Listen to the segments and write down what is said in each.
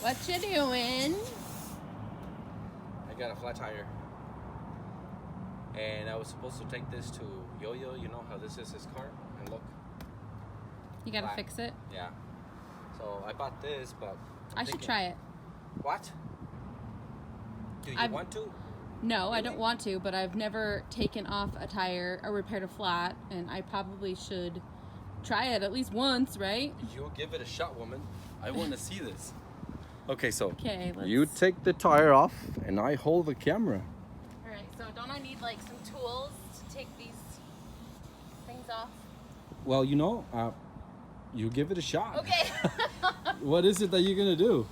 What you doing? I got a flat tire. And I was supposed to take this to Yo-Yo. You know how this is his car? And look. You gotta Flat. fix it. Yeah. So I bought this, but I should try it. What? Do you want to? No, I Really? don't want to, but I've never taken off a tire or repaired a flat, and I probably should try it at least once, right? You give it a shot, woman. I want to see this. Okay, so Okay, let's... you take the tire off, and I hold the camera. Alright, so don't I need like some tools to take these things off? Well, you know, you give it a shot. Okay. What is it that you're gonna do?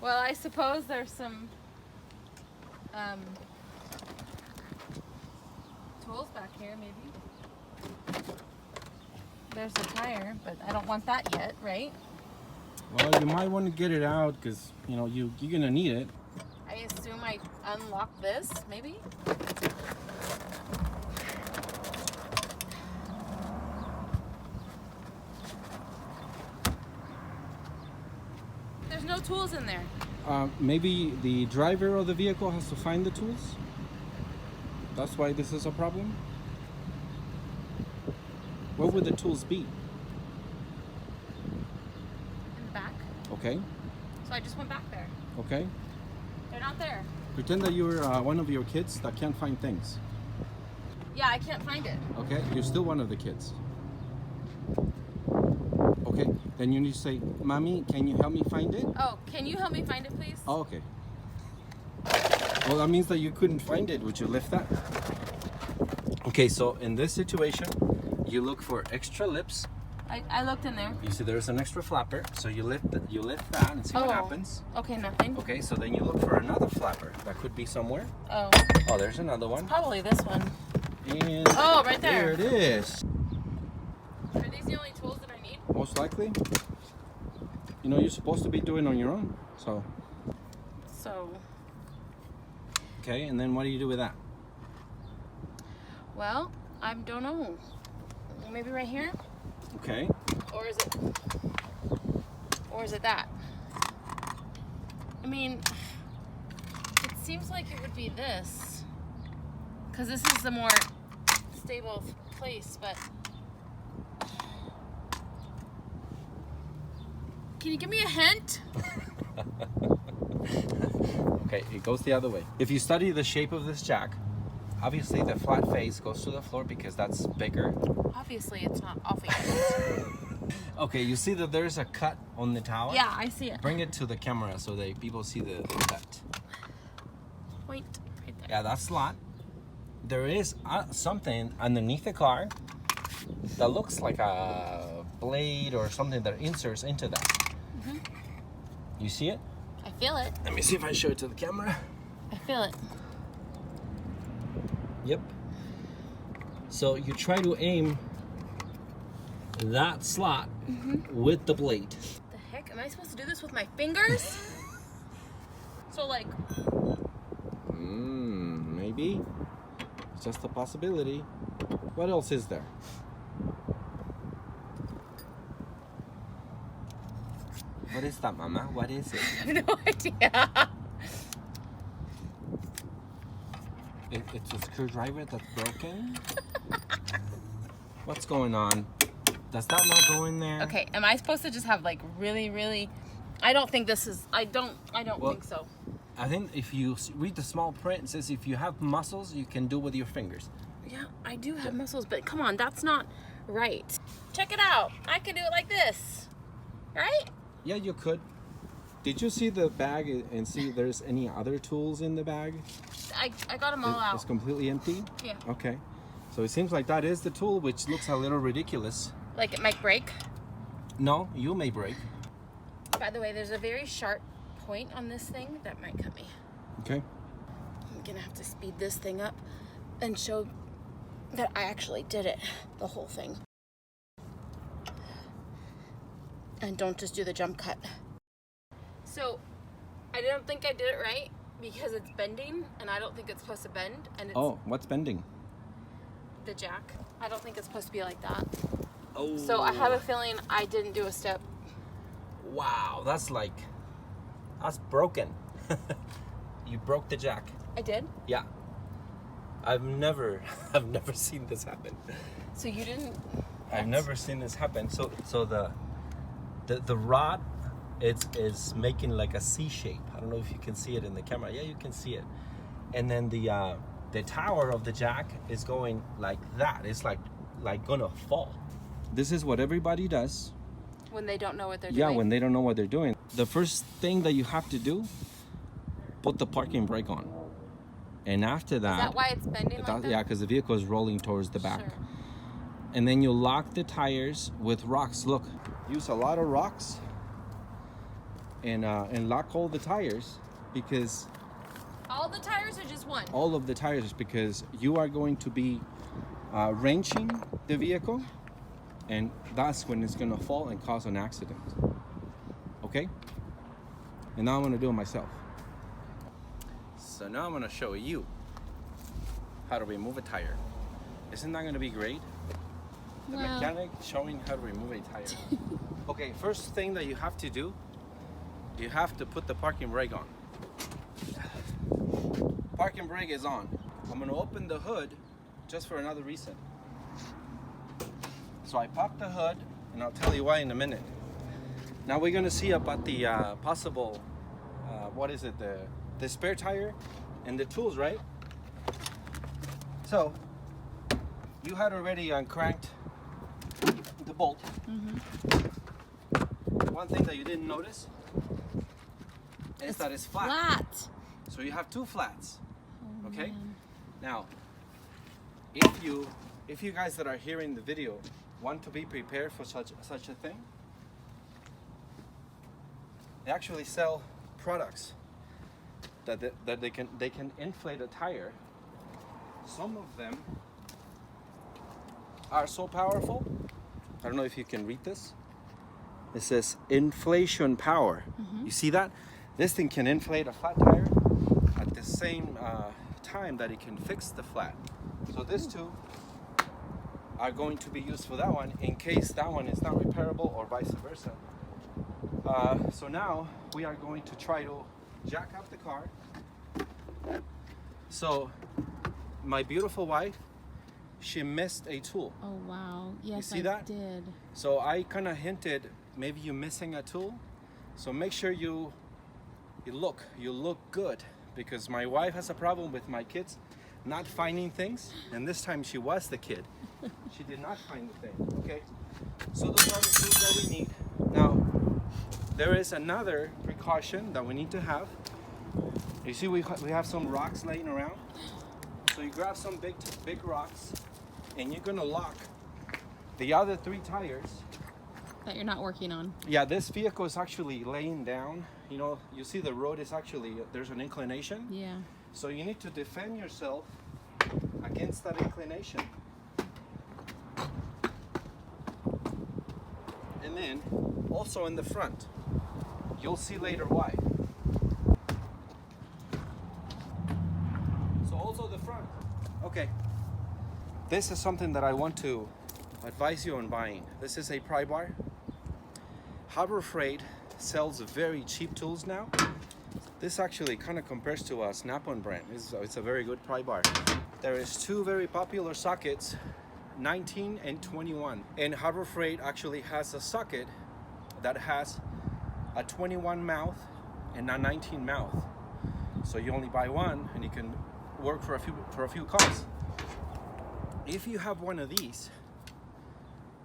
Well, I suppose there's some tools back here, maybe. There's a tire, but I don't want that yet, right? Well, you might want to get it out because, you know, you're gonna need it. I assume I unlock this, maybe? There's no tools in there. Maybe the driver of the vehicle has to find the tools. That's why this is a problem. Where would the tools be? In the back. Okay, So I just went back there. okay. They're not there. Pretend that you're one of your kids that can't find things. Yeah, I can't find it. Okay, you're still one of the kids. Okay, then you need to say, "Mommy, can you help me find it?" Oh, can you help me find it, please? Oh, okay. Well, that means that you couldn't find it. Would you lift that? Okay, so in this situation, you look for extra lips. I looked in there. You see there's an extra flapper, so you lift that and see what happens. Okay, nothing. Okay, so then you look for another flapper that could be somewhere. Oh, Oh, there's another one. probably this one. And Oh, right there. there it is. Are these the only tools that I need? Most likely. You know, you're supposed to be doing on your own. So, So, okay, and then what do you do with that? well, I don't know. Maybe right here? Okay. Or is it that? I mean, it seems like it would be this. Because this is the more stable place, but... Can you give me a hint? Okay, it goes the other way. If you study the shape of this jack, obviously the flat face goes to the floor because that's bigger. Obviously, it's not obvious. Okay, you see that there's a cut on the tower? Yeah, I see it. Bring it to the camera so that people see the cut. Wait, right there. Yeah, that's slot. There is something underneath the car that looks like a blade or something that inserts into that. You see it? I feel it. Let me see if I show it to the camera. I feel it. Yep. So you try to aim that slot with the blade. The heck? Am I supposed to do this with my fingers? So like, Maybe. It's just a possibility. What else is there? What is that, Mama? What is it? I have no idea. It's a screwdriver that's broken. What's going on? Does that not go in there? Okay, am I supposed to just have like really? I don't think this is. I don't Well- think so. I think if you read the small print, it says if you have muscles, you can do with your fingers. Yeah, I do have muscles, but come on, that's not right. Check it out. I can do it like this, right? Yeah, you could. Did you see the bag and see if there's any other tools in the bag? I got them all out. It's completely empty? Yeah. Okay. So it seems like that is the tool, which looks a little ridiculous. Like it might break. No, you may break. By the way, there's a very sharp point on this thing that might cut me. Okay. I'm gonna have to speed this thing up and show that I actually did it, the whole thing. And don't just do the jump cut. So, I don't think I did it right because it's bending and I don't think it's supposed to bend, and it's Oh, what's bending? the jack. I don't think it's supposed to be like that. Oh. So I have a feeling I didn't do a step Wow, that's broken. You broke the jack. I did? Yeah. I've never seen this happen. So you didn't... I've never seen this happen. So the rod is making like a C shape. I don't know if you can see it in the camera. Yeah, you can see it. And then the tower of the jack is going like that. It's like gonna fall. This is what everybody does. When they don't know what they're doing? Yeah, when they don't know what they're doing. The first thing that you have to do, put the parking brake on. And after that... Is that why it's bending like that? Yeah, because the vehicle is rolling towards the back. Sure. And then you lock the tires with rocks. Look, use a lot of rocks and lock all the tires, because... All the tires or just one? All of the tires, because you are going to be wrenching the vehicle, and that's when it's gonna fall and cause an accident. Okay? And now I'm gonna do it myself. So now I'm gonna show you how to remove a tire. Isn't that gonna be great? The mechanic showing how to remove a tire. Okay, first thing that you have to do, you have to put the parking brake on. Parking brake is on. I'm gonna open the hood just for another reason. So I pop the hood, and I'll tell you why in a minute. Now we're gonna see about the possible, the spare tire and the tools, right? So you had already uncranked the bolt. One thing that you didn't notice is that it's flat. So you have two flats. Okay? Man. Now, if you guys that are hearing the video want to be prepared for such a thing, they actually sell products that they can inflate a tire. Some of them are so powerful. I don't know if you can read this. It says inflation power. You see that? This thing can inflate a flat tire at the same time that it can fix the flat. So these two are going to be used for that one in case that one is not repairable, or vice versa. So now we are going to try to jack up the car. So my beautiful wife, she missed a tool. Oh wow, yes, see that? did. So I kind of hinted maybe you're missing a tool. So make sure you look good, because my wife has a problem with my kids not finding things, and this time she was the kid. She did not find the thing. Okay, so those are the tools that we need. Now there is another precaution that we need to have. You see, we have some rocks laying around. So you grab some big rocks, and you're gonna lock the other 3 tires that you're not working on. Yeah, this vehicle is actually laying down. You know, you see the road is actually, there's an inclination. Yeah. So you need to defend yourself against that inclination. And then also in the front, you'll see later why. So also the front. Okay. This is something that I want to advise you on buying. This is a pry bar. Harbor Freight sells very cheap tools now. This actually kind of compares to a Snap-on brand. It's a very good pry bar. There is 2 very popular sockets, 19 and 21. And Harbor Freight actually has a socket that has a 21 mouth and a 19 mouth. So you only buy one, and it can work for a few cars. If you have one of these,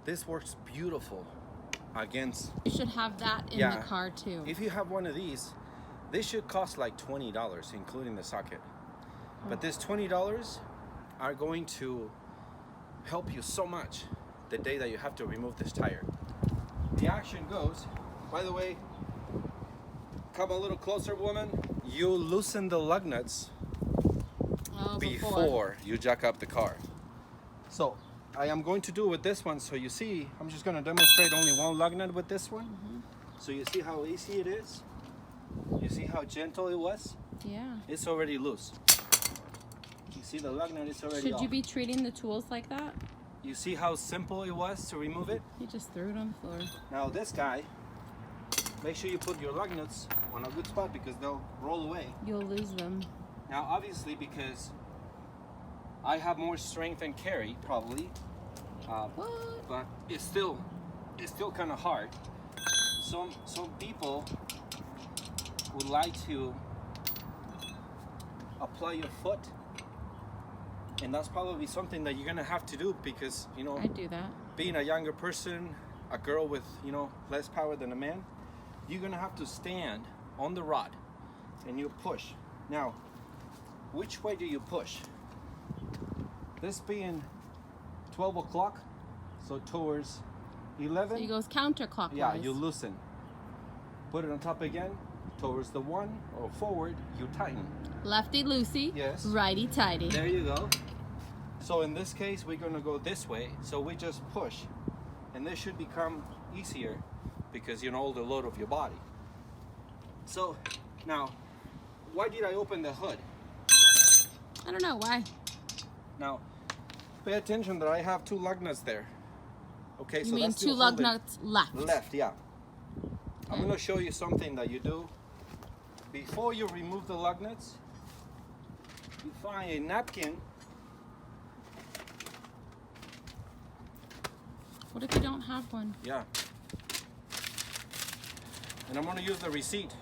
this works beautiful against... You should have that in the car too. If you have one of these, they should cost like $20, including the socket. But this $20 are going to help you so much the day that you have to remove this tire. The action goes, by the way, come a little closer, woman. You loosen the lug nuts before you jack up the car. So I am going to do it with this one, so you see, I'm just going to demonstrate only one lug nut with this one. So you see how easy it is? You see how gentle it was? Yeah. It's already loose. You see the lug nut is already Should off. you be treating the tools like that? You see how simple it was to remove it? You just threw it on the floor. Now this guy, make sure you put your lug nuts on a good spot because they'll roll away. You'll lose them. Now, obviously, because I have more strength and carry, probably, What? but it's still kind of hard. Some people would like to apply your foot, and that's probably something that you're gonna have to do because, you know, I do that. being a younger person, a girl with, you know, less power than a man, you're gonna have to stand on the rod and you push. Now, which way do you push? This being 12 o'clock, so towards 11. So he goes counterclockwise. Yeah, you loosen. Put it on top again, towards the 1 or forward, you tighten. Lefty loosey. Yes. Righty tighty. There you go. So in this case, we're gonna go this way. So we just push, and this should become easier because you know the load of your body. So now, why did I open the hood? I don't know why. Now, pay attention that I have 2 lug nuts there. Okay, You so mean that's 2 still lug holding. nuts left? Left, yeah. I'm gonna show you something that you do. Before you remove the lug nuts, you find a napkin. What if you don't have one? Yeah. And I'm gonna use the receipt.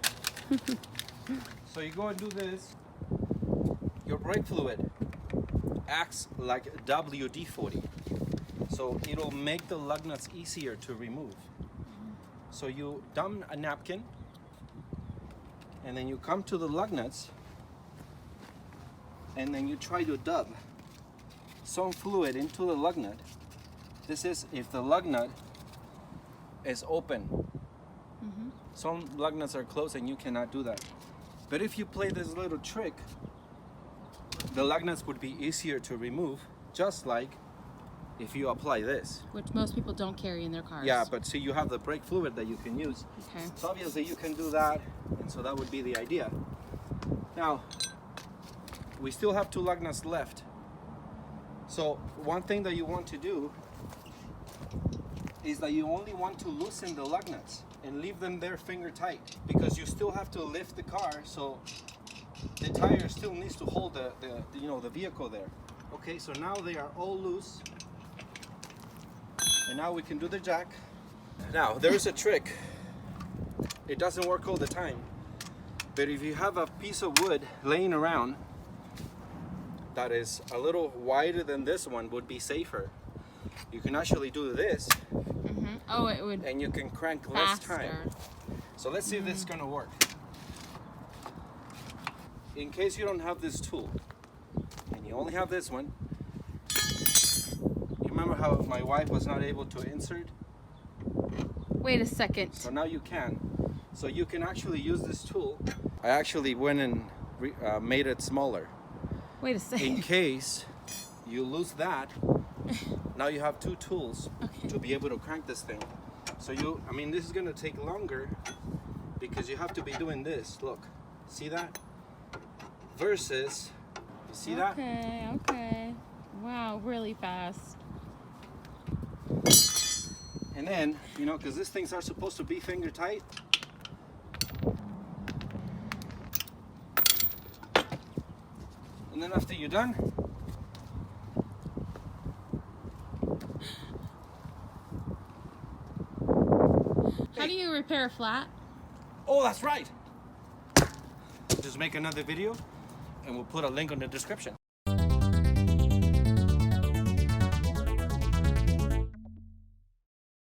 So you go and do this. Your brake fluid acts like WD-40. So it'll make the lug nuts easier to remove. So you dump a napkin, and then you come to the lug nuts, and then you try to dub some fluid into the lug nut. This is if the lug nut is open. Some lug nuts are closed and you cannot do that. But if you play this little trick, the lug nuts would be easier to remove, just like if you apply this. Which most people don't carry in their cars. Yeah, but see, you have the brake fluid that you can use. Okay. So obviously you can do that, and so that would be the idea. Now, we still have 2 lug nuts left. So one thing that you want to do is that you only want to loosen the lug nuts and leave them there finger tight, because you still have to lift the car, so the tire still needs to hold the vehicle there. Okay, so now they are all loose, and now we can do the jack. Now there's a trick. It doesn't work all the time, but if you have a piece of wood laying around that is a little wider than this one, would be safer. You can actually do this, Oh, it would and you can crank less time. So let's see if this is gonna work. In case you don't have this tool, and you only have this one, you remember how my wife was not able to insert? Wait a second. So now you can. So you can actually use this tool. I actually went and made it smaller. Wait a second. In case you lose that, now you have 2 tools to be able to crank this thing. So this is gonna take longer because you have to be doing this. Look, see that? Versus, you see that? Okay. Wow, really fast. And then, because these things are supposed to be finger tight. And then after you're done, How do you repair a flat? oh, that's right. Just make another video and we'll put a link in the description.